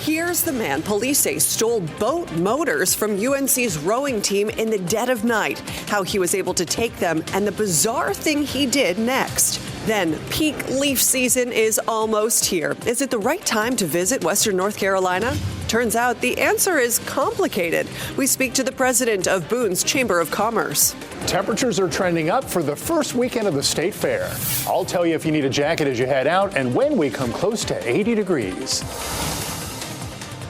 Here's the man police say stole boat motors from UNC's rowing team in the dead of night, how he was able to take them, and the bizarre thing he did next. Then, peak leaf season is almost here. Is it the right time to visit Western North Carolina? Turns out the answer is complicated. We speak to the president of Boone's Chamber of Commerce. Temperatures are trending up for the first weekend of the state fair. I'll tell you if you need a jacket as you head out and when we come close to 80 degrees.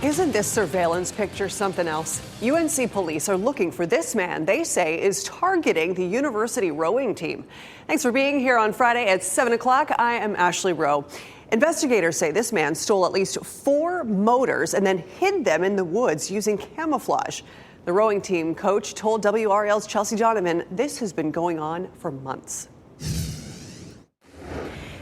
Isn't this surveillance picture something else? UNC police are looking for this man they say is targeting the university rowing team. Thanks for being here on Friday at 7 o'clock. I am Ashley Rowe. Investigators say this man stole at least 4 motors and then hid them in the woods using camouflage. The rowing team coach told WRAL's Chelsea Donovan this has been going on for months.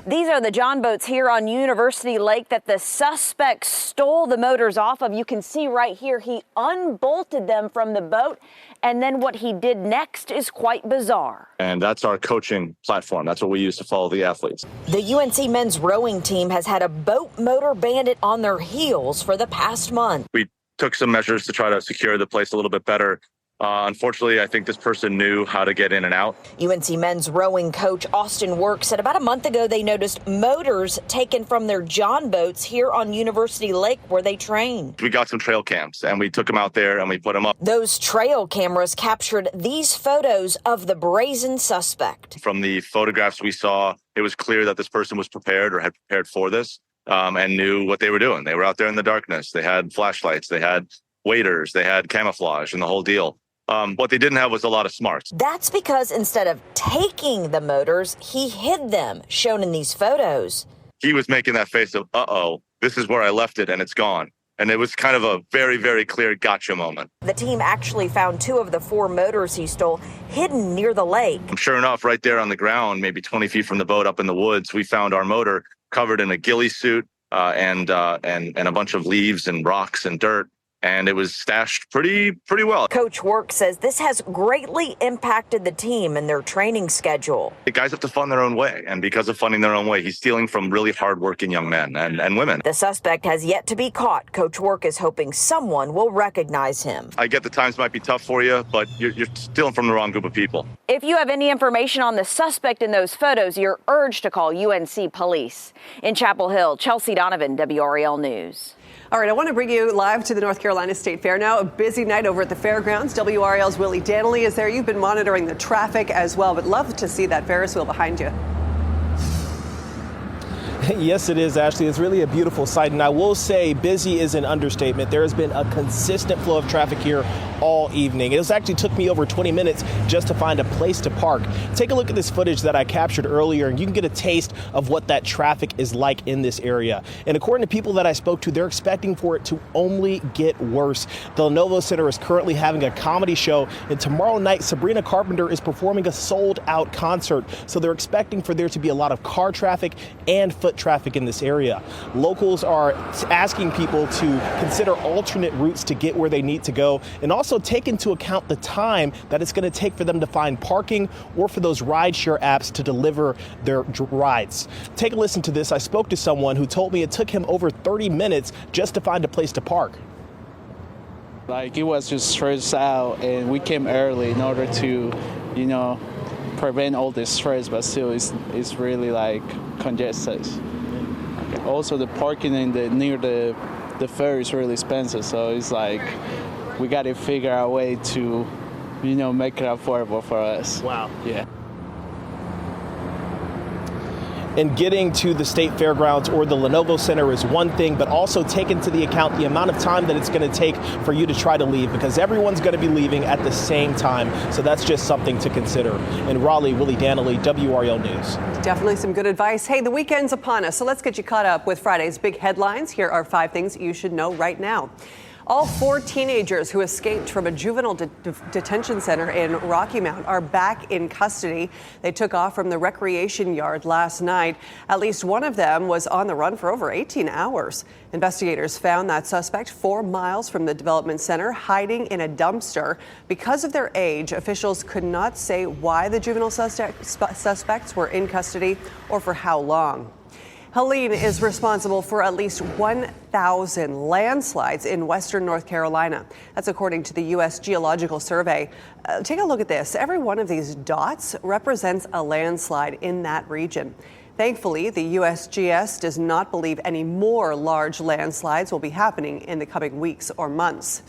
These are the John boats here on University Lake that the suspect stole the motors off of. You can see right here, he unbolted them from the boat. And then what he did next is quite bizarre. And that's our coaching platform. That's what we use to follow the athletes. The UNC men's rowing team has had a boat motor bandit on their heels for the past month. We took some measures to try to secure the place a little bit better. Unfortunately, I think this person knew how to get in and out. UNC men's rowing coach Austin Work said about a month ago they noticed motors taken from their John boats here on University Lake where they trained. We got some trail cams and we took them out there and we put them up. Those trail cameras captured these photos of the brazen suspect. From the photographs we saw, it was clear that this person was prepared or had prepared for this and knew what they were doing. They were out there in the darkness. They had flashlights. They had waders. They had camouflage and the whole deal. What they didn't have was a lot of smarts. That's because instead of taking the motors, he hid them, shown in these photos. He was making that face of, uh-oh, this is where I left it and it's gone. And it was kind of a very, very clear gotcha moment. The team actually found 2 of the 4 motors he stole hidden near the lake. Sure enough, right there on the ground, maybe 20 feet from the boat up in the woods, we found our motor covered in a ghillie suit and a bunch of leaves and rocks and dirt. And it was stashed pretty well. Coach Work says this has greatly impacted the team and their training schedule. The guys have to fund their own way. And because of funding their own way, he's stealing from really hardworking young men and women. The suspect has yet to be caught. Coach Work is hoping someone will recognize him. I get the times might be tough for you, but you're stealing from the wrong group of people. If you have any information on the suspect in those photos, you're urged to call UNC police. In Chapel Hill, Chelsea Donovan, WRAL News. All right, I want to bring you live to the North Carolina State Fair now. A busy night over at the fairgrounds. WRAL's Willie Danley is there. You've been monitoring the traffic as well, but love to see that Ferris wheel behind you. Yes, it is, Ashley. It's really a beautiful sight. And I will say busy is an understatement. There has been a consistent flow of traffic here all evening. It actually took me over 20 minutes just to find a place to park. Take a look at this footage that I captured earlier, and you can get a taste of what that traffic is like in this area. And according to people that I spoke to, they're expecting for it to only get worse. The Lenovo Center is currently having a comedy show, and tomorrow night, Sabrina Carpenter is performing a sold-out concert. So they're expecting for there to be a lot of car traffic and foot traffic in this area. Locals are asking people to consider alternate routes to get where they need to go, and also take into account the time that it's going to take for them to find parking or for those rideshare apps to deliver their rides. Take a listen to this. I spoke to someone who told me it took him over 30 minutes just to find a place to park. Like, it was just stressed out, and we came early in order to, prevent all this stress, but still it's really like congested. Also, the parking near the fair is really expensive, so it's like we got to figure out a way to, make it affordable for us. Wow. Yeah. And getting to the State Fairgrounds or the Lenovo Center is one thing, but also take into the account the amount of time that it's going to take for you to try to leave, because everyone's going to be leaving at the same time. So that's just something to consider. In Raleigh, Willie Danley, WRAL News. Definitely some good advice. Hey, the weekend's upon us, so let's get you caught up with Friday's big headlines. Here are 5 things you should know right now. All 4 teenagers who escaped from a juvenile detention center in Rocky Mount are back in custody. They took off from the recreation yard last night. At least one of them was on the run for over 18 hours. Investigators found that suspect 4 miles from the development center, hiding in a dumpster. Because of their age, officials could not say why the juvenile suspects were in custody or for how long. Helene is responsible for at least 1,000 landslides in western North Carolina. That's according to the U.S. Geological Survey. Take a look at this. Every one of these dots represents a landslide in that region. Thankfully, the USGS does not believe any more large landslides will be happening in the coming weeks or months.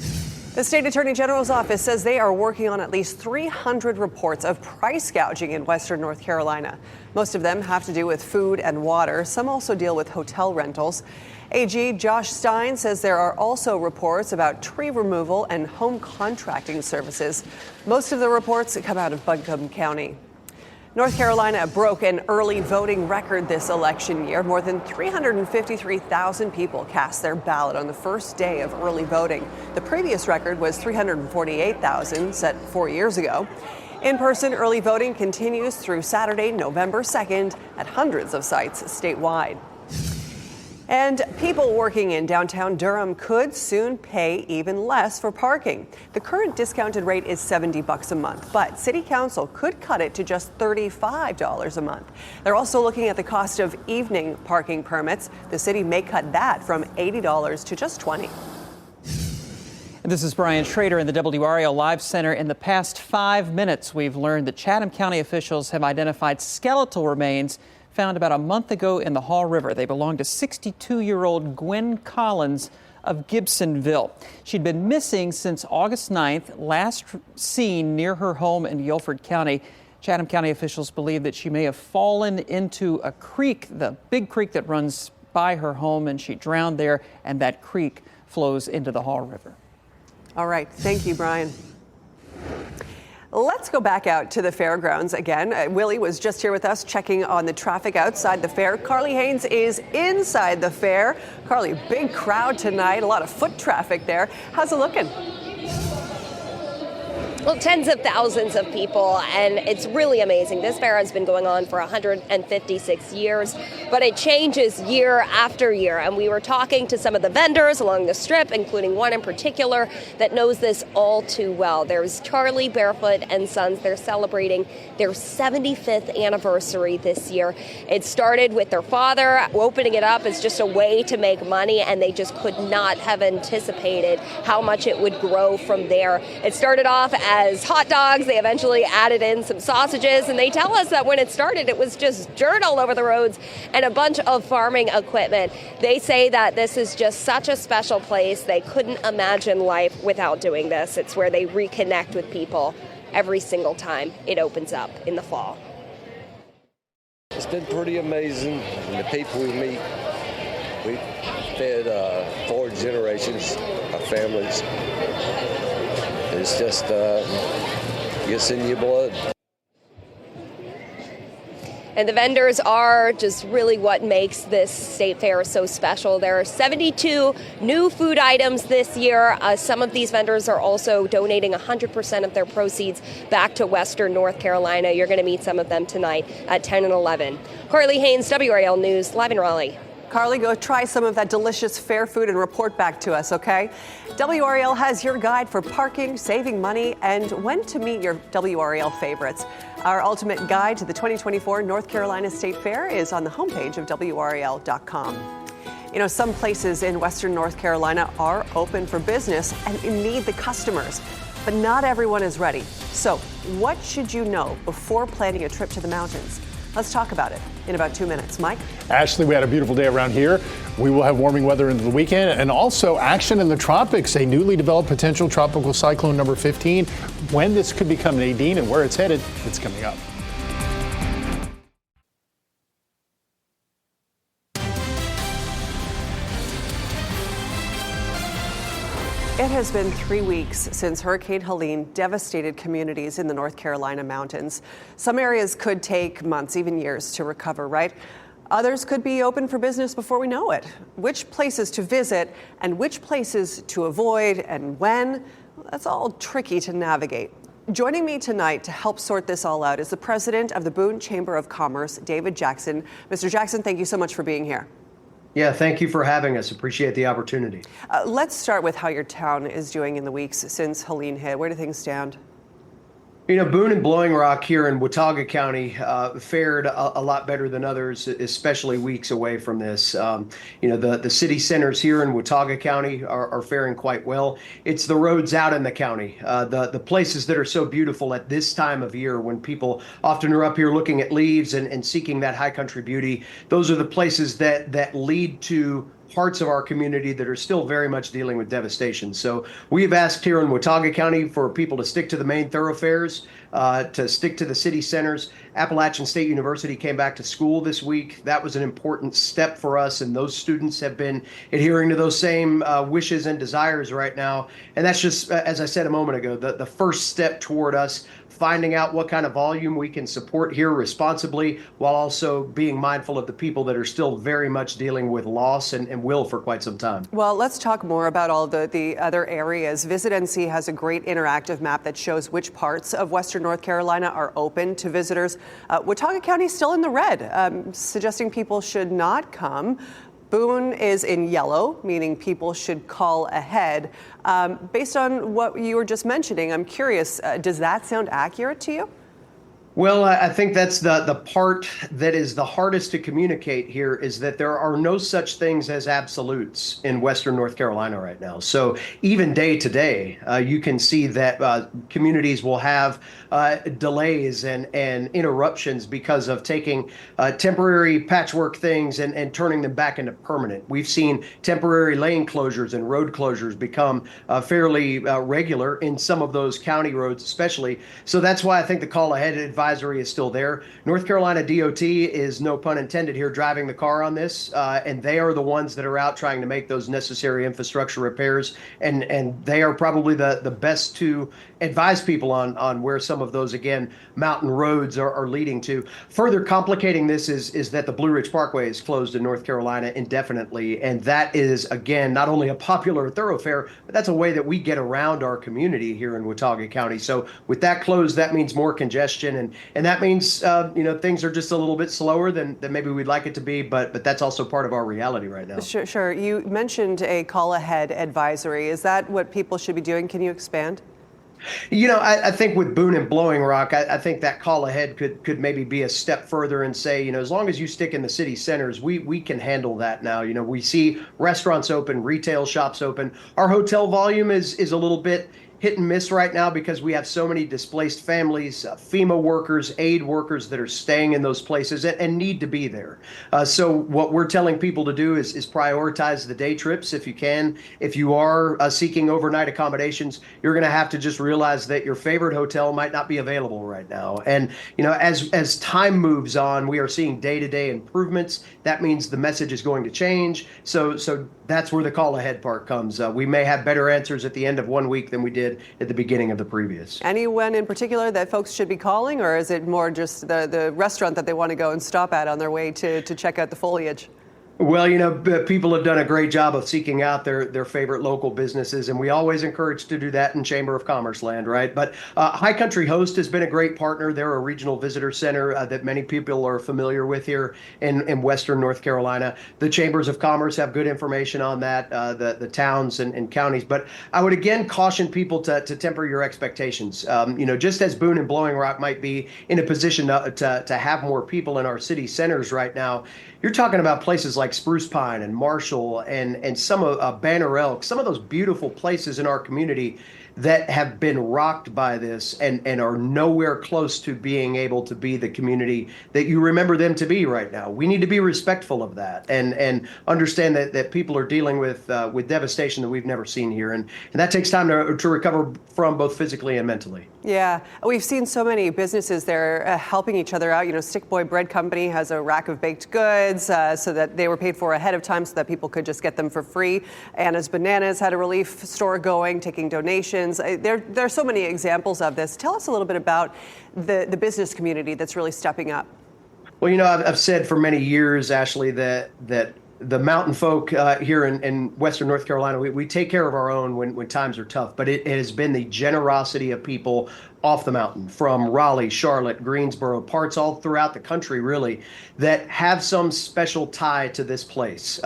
The state attorney general's office says they are working on at least 300 reports of price gouging in western North Carolina. Most of them have to do with food and water. Some also deal with hotel rentals. AG Josh Stein says there are also reports about tree removal and home contracting services. Most of the reports come out of Buncombe County. North Carolina broke an early voting record this election year. More than 353,000 people cast their ballot on the first day of early voting. The previous record was 348,000, set 4 years ago. In-person early voting continues through Saturday, November 2nd, at hundreds of sites statewide. And people working in downtown Durham could soon pay even less for parking. The current discounted rate is $70 a month, but City Council could cut it to just $35 a month. They're also looking at the cost of evening parking permits. The city may cut that from $80 to just $20. This is Brian Schrader in the WRAL Live Center. In the past 5 minutes, we've learned that Chatham County officials have identified skeletal remains found about a month ago in the Haw River. They belong to 62-year-old Gwen Collins of Gibsonville. She'd been missing since August 9th, last seen near her home in Guilford County. Chatham County officials believe that she may have fallen into a creek, the big creek that runs by her home, and she drowned there, and that creek flows into the Haw River. All right. Thank you, Brian. Let's go back out to the fairgrounds again. Willie was just here with us checking on the traffic outside the fair. Carly Haynes is inside the fair. Carly, big crowd tonight, a lot of foot traffic there. How's it looking? Well, tens of thousands of people, and it's really amazing. This fair has been going on for 156 years, but it changes year after year. And we were talking to some of the vendors along the strip, including one in particular that knows this all too well. There's Charlie Barefoot and Sons. They're celebrating their 75th anniversary this year. It started with their father opening it up as just a way to make money, and they just could not have anticipated how much it would grow from there. It started off as hot dogs. They eventually added in some sausages, and they tell us that when it started, it was just dirt all over the roads and a bunch of farming equipment. They say that this is just such a special place. They couldn't imagine life without doing this. It's where they reconnect with people every single time it opens up in the fall. It's been pretty amazing, and the people we meet. We've fed 4 generations of families. It's just gets in your blood. And the vendors are just really what makes this state fair so special. There are 72 new food items this year. Some of these vendors are also donating 100% of their proceeds back to Western North Carolina. You're going to meet some of them tonight at 10 and 11. Carly Haynes, WRAL News, live in Raleigh. Carly, go try some of that delicious fair food and report back to us, okay? WRAL has your guide for parking, saving money, and when to meet your WRAL favorites. Our ultimate guide to the 2024 North Carolina State Fair is on the homepage of WRAL.com. You know, some places in Western North Carolina are open for business and need the customers, but not everyone is ready. So what should you know before planning a trip to the mountains? Let's talk about it in about 2 minutes. Mike? Ashley, we had a beautiful day around here. We will have warming weather into the weekend and also action in the tropics. A newly developed potential tropical cyclone number 15. When this could become Nadine and where it's headed, it's coming up. It has been 3 weeks since Hurricane Helene devastated communities in the North Carolina mountains. Some areas could take months, even years, to recover, right? Others could be open for business before we know it. Which places to visit and which places to avoid and when, that's all tricky to navigate. Joining me tonight to help sort this all out is the president of the Boone Chamber of Commerce, David Jackson. Mr. Jackson, thank you so much for being here. Yeah, thank you for having us. Appreciate the opportunity. Let's start with how your town is doing in the weeks since Helene hit. Where do things stand? Boone and Blowing Rock here in Watauga County fared a lot better than others, especially weeks away from this. The city centers here in Watauga County are faring quite well. It's the roads out in the county, the places that are so beautiful at this time of year when people often are up here looking at leaves and seeking that high country beauty. Those are the places that lead to parts of our community that are still very much dealing with devastation. So we've asked here in Watauga County for people to stick to the main thoroughfares, to stick to the city centers. Appalachian State University came back to school this week. That was an important step for us, and those students have been adhering to those same wishes and desires right now. And that's just, as I said a moment ago, the first step toward us finding out what kind of volume we can support here responsibly, while also being mindful of the people that are still very much dealing with loss and will for quite some time. Well, let's talk more about all the other areas. Visit NC has a great interactive map that shows which parts of Western North Carolina are open to visitors. Watauga County is still in the red, suggesting people should not come. Boone is in yellow, meaning people should call ahead. Based on what you were just mentioning, I'm curious, does that sound accurate to you? Well, I think that's the part that is the hardest to communicate here, is that there are no such things as absolutes in Western North Carolina right now. So even day to day, you can see that communities will have delays and interruptions because of taking temporary patchwork things and turning them back into permanent. We've seen temporary lane closures and road closures become fairly regular in some of those county roads especially. So that's why I think the call ahead advisory is still there. North Carolina DOT is, no pun intended here, driving the car on this, and they are the ones that are out trying to make those necessary infrastructure repairs, and they are probably the best to advise people on where some of those, again, mountain roads are leading to. Further complicating this is that the Blue Ridge Parkway is closed in North Carolina indefinitely, and that is, again, not only a popular thoroughfare, but that's a way that we get around our community here in Watauga County. So with that closed, that means more congestion, and that means things are just a little bit slower than maybe we'd like it to be, but that's also part of our reality right now. Sure. You mentioned a call ahead advisory. Is that what people should be doing? Can you expand? I think with Boone and Blowing Rock, I think that call ahead could maybe be a step further and say, as long as you stick in the city centers, we can handle that now. We see restaurants open, retail shops open. Our hotel volume is a little bit hit and miss right now because we have so many displaced families, FEMA workers, aid workers that are staying in those places and need to be there. So what we're telling people to do is prioritize the day trips if you can. If you are seeking overnight accommodations, you're going to have to just realize that your favorite hotel might not be available right now. And as time moves on, we are seeing day-to-day improvements. That means the message is going to change. So that's where the call ahead part comes. We may have better answers at the end of one week than we did at the beginning of the previous. Anyone in particular that folks should be calling, or is it more just the restaurant that they want to go and stop at on their way to check out the foliage? Well, people have done a great job of seeking out their favorite local businesses, and we always encourage to do that in Chamber of Commerce land, right? But High Country Host has been a great partner. They're a regional visitor center that many people are familiar with here in Western North Carolina. The Chambers of Commerce have good information on that, the towns and counties. But I would again caution people to temper your expectations. Just as Boone and Blowing Rock might be in a position to have more people in our city centers right now, you're talking about places like Spruce Pine and Marshall and some of Banner Elk, some of those beautiful places in our community that have been rocked by this and are nowhere close to being able to be the community that you remember them to be right now. We need to be respectful of that and understand that people are dealing with devastation that we've never seen here. And that takes time to recover from, both physically and mentally. Yeah, we've seen so many businesses there helping each other out. Stick Boy Bread Company has a rack of baked goods so that they were paid for ahead of time so that people could just get them for free. Anna's Bananas had a relief store going, taking donations. There are so many examples of this. Tell us a little bit about the business community that's really stepping up. Well, I've said for many years, Ashley, that the mountain folk here in Western North Carolina, we take care of our own when times are tough, but it has been the generosity of people off the mountain, from Raleigh, Charlotte, Greensboro, parts all throughout the country, really, that have some special tie to this place.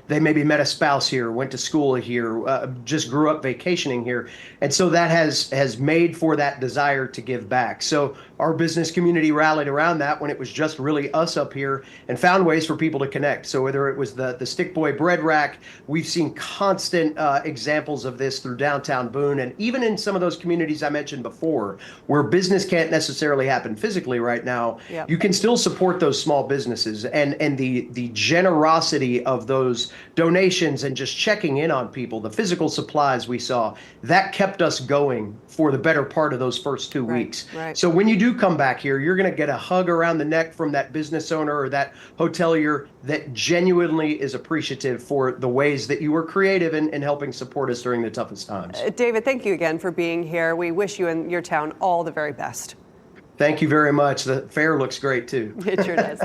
They maybe met a spouse here, went to school here, just grew up vacationing here. And so that has made for that desire to give back. So our business community rallied around that when it was just really us up here and found ways for people to connect. So whether it was the Stick Boy bread rack, we've seen constant examples of this through downtown Boone, and even in some of those communities I mentioned before, where business can't necessarily happen physically right now, Yep. you can still support those small businesses, and the generosity of those donations and just checking in on people, the physical supplies we saw, that kept us going for the better part of those first 2 weeks. Right. So when you do come back here, you're going to get a hug around the neck from that business owner or that hotelier that genuinely is appreciative for the ways that you were creative in helping support us during the toughest times. David, thank you again for being here. We wish you and your town all the very best. Thank you very much. The fair looks great, too. It sure does.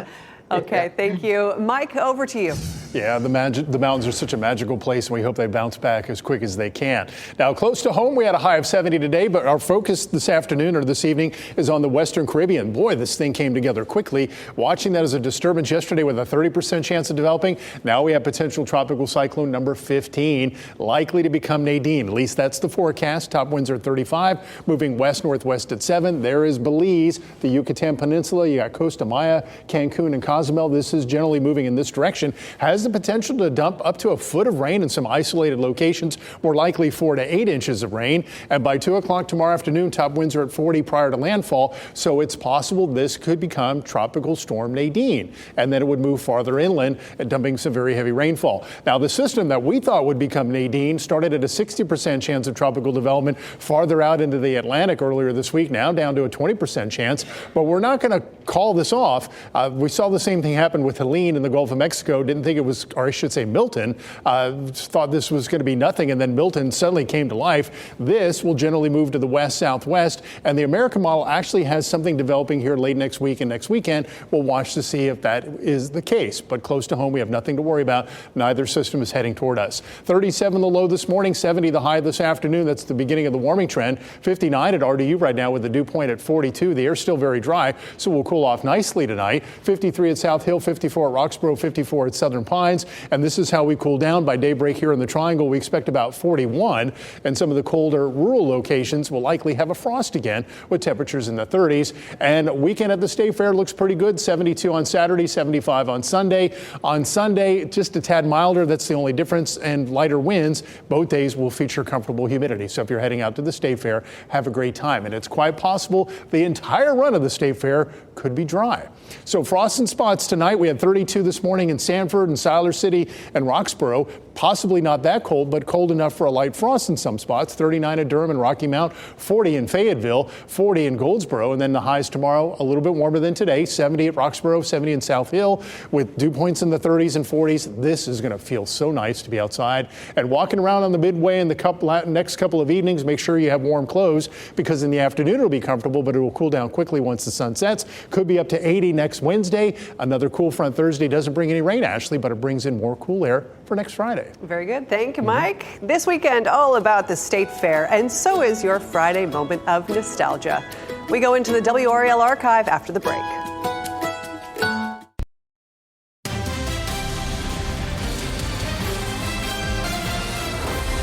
Okay, thank you. Mike, over to you. Yeah, the mountains are such a magical place, and we hope they bounce back as quick as they can. Now, close to home, we had a high of 70 today, but our focus this afternoon or this evening is on the Western Caribbean. Boy, this thing came together quickly. Watching that as a disturbance yesterday with a 30% chance of developing. Now we have potential tropical cyclone number 15, likely to become Nadine. At least that's the forecast. Top winds are 35, moving west-northwest at 7. There is Belize, the Yucatan Peninsula. You got Costa Maya, Cancun, and Cozumel. This is generally moving in this direction. Has the potential to dump up to a foot of rain in some isolated locations, more likely 4 to 8 inches of rain. And by 2 o'clock tomorrow afternoon, top winds are at 40 prior to landfall. So it's possible this could become Tropical Storm Nadine. And then it would move farther inland, dumping some very heavy rainfall. Now, the system that we thought would become Nadine started at a 60% chance of tropical development farther out into the Atlantic earlier this week, now down to a 20% chance. But we're not going to call this off. We saw the same thing happen with Helene in the Gulf of Mexico. Didn't think it was, or I should say Milton, thought this was going to be nothing, and then Milton suddenly came to life. This will generally move to the west-southwest, and the American model actually has something developing here late next week and next weekend. We'll watch to see if that is the case, but close to home, we have nothing to worry about. Neither system is heading toward us. 37 the low this morning, 70 the high this afternoon. That's the beginning of the warming trend. 59 at RDU right now with the dew point at 42. The air's still very dry, so we'll cool off nicely tonight. 53 at South Hill, 54 at Roxborough, 54 at Southern Pines. And this is how we cool down by daybreak here in the Triangle. We expect about 41, and some of the colder rural locations will likely have a frost again with temperatures in the 30s. And weekend at the State Fair looks pretty good. 72 on Saturday, 75 on Sunday. On Sunday, just a tad milder. That's the only difference, and lighter winds. Both days will feature comfortable humidity. So if you're heading out to the State Fair, have a great time. And it's quite possible the entire run of the State Fair could be dry. So frost and spots tonight. We had 32 this morning in Sanford and Siler City and Roxborough. Possibly not that cold, but cold enough for a light frost in some spots. 39 at Durham and Rocky Mount, 40 in Fayetteville, 40 in Goldsboro, and then the highs tomorrow a little bit warmer than today. 70 at Roxborough, 70 in South Hill, with dew points in the 30s and 40s. This is going to feel so nice to be outside and walking around on the Midway in the next couple of evenings. Make sure you have warm clothes, because in the afternoon it'll be comfortable, but it will cool down quickly once the sun sets. Could be up to 80 next Wednesday. Another cool front Thursday. Doesn't bring any rain, Ashley, but it brings in more cool air for next Friday. Very good. Thank you, Mike. This weekend, all about the State Fair, and so is your Friday moment of nostalgia. We go into the WRAL archive after the break.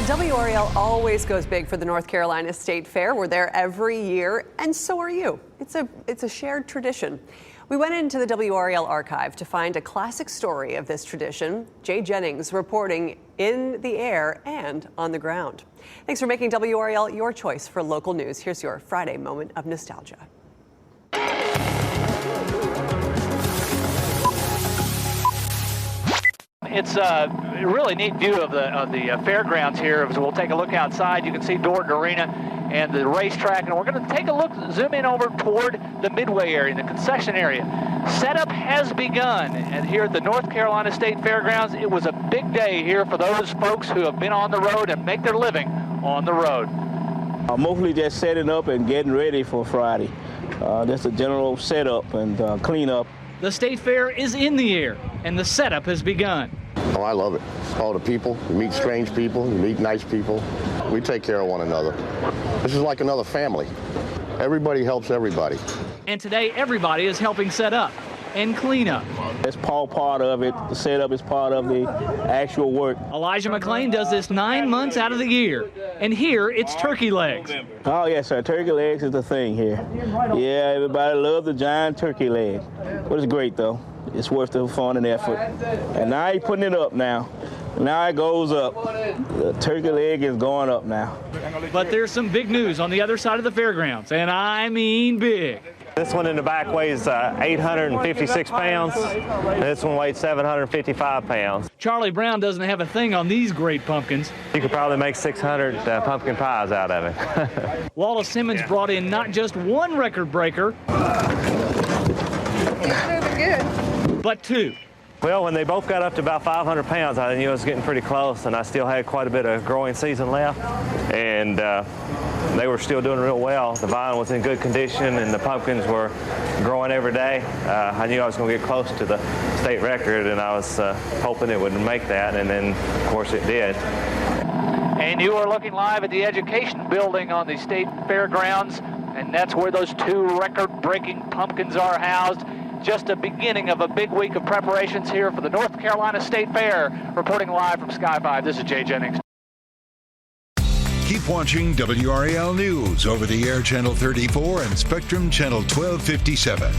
WRAL always goes big for the North Carolina State Fair. We're there every year, and so are you. It's a shared tradition. We went into the WRAL archive to find a classic story of this tradition. Jay Jennings reporting in the air and on the ground. Thanks for making WRAL your choice for local news. Here's your Friday moment of nostalgia. It's a really neat view of the fairgrounds here. As we'll take a look outside, you can see Dorton Arena and the racetrack, and we're going to take a look, zoom in over toward the Midway area, the concession area. Setup has begun, and here at the North Carolina State Fairgrounds, it was a big day here for those folks who have been on the road and make their living on the road. Mostly just setting up and getting ready for Friday. Just a general setup and cleanup. The State Fair is in the air, and the setup has begun. Oh, I love it. All the people, you meet strange people, you meet nice people. We take care of one another. This is like another family. Everybody helps everybody. And today, everybody is helping set up and clean up. That's all part of it. The setup is part of the actual work. Elijah McLean does this 9 months out of the year. And here, it's turkey legs. Oh, yes, sir. Turkey legs is the thing here. Yeah, everybody loves the giant turkey leg. But it's great, though. It's worth the fun and effort. And now he's putting it up now. Now it goes up. The turkey leg is going up now. But there's some big news on the other side of the fairgrounds, and I mean big. This one in the back weighs 856 pounds, and this one weighs 755 pounds. Charlie Brown doesn't have a thing on these great pumpkins. You could probably make 600 pumpkin pies out of it. Wallace Simmons brought in not just one record breaker, but two. Well, when they both got up to about 500 pounds, I knew I was getting pretty close, and I still had quite a bit of growing season left, and they were still doing real well. The vine was in good condition, and the pumpkins were growing every day. I knew I was going to get close to the state record, and I was hoping it would make that, and then, of course, it did. And you are looking live at the education building on the state fairgrounds, and that's where those two record-breaking pumpkins are housed. Just a beginning of a big week of preparations here for the North Carolina State Fair. Reporting live from Sky 5, this is Jay Jennings. Keep watching WRAL News over the air Channel 34 and Spectrum Channel 1257.